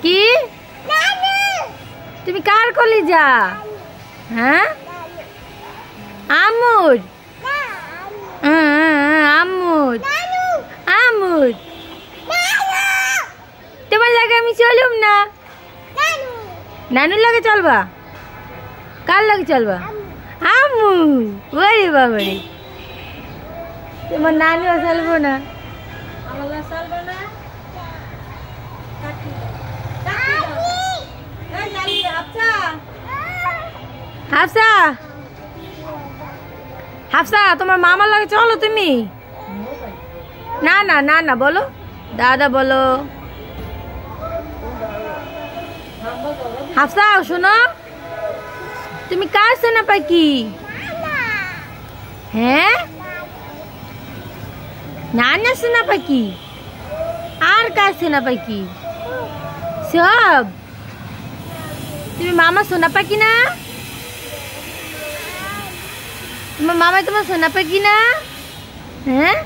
কি তুমি কার কলিজা? হ্যাঁ আমুর আমুর আমুর তোমার লাগে আমি চলুম না। নানুর লাগে চলবা? কার লাগে চলবা? আমু। ওরে বাবারে তোমার নানু চলবো না। হাফসা হাফসা তোমার মামার লাগে চলো তুমি। না না না না বলো দাদা বলো। হাফসা শোনো তুমি কার সোনা পাখি? হ্যাঁ নানা সোনা পাখি আর কার সোনা পাখি? সব তুমি মামা সোনা পাখি না? তোমার মামা তোমার সোনা পাখি না? হ্যাঁ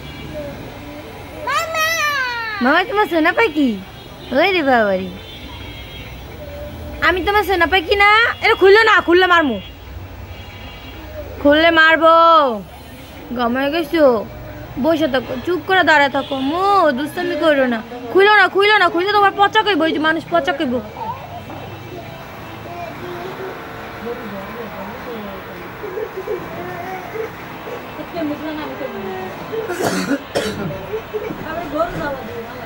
মামা তোমার সোনা পাখি? ওই রে বাবারি আমি তোমার সোনা পাখি না? এটা খুললো না, খুললে মারমু, খুললে মারবো। গমায় গেছো বসে থাকো, চুপ করে দাঁড়ায় থাকো, মো দুষ্টামি করো না। খুলো না খুলো না, খুললে তোমার পচা কইব, ওই যে মানুষ পচা কইব।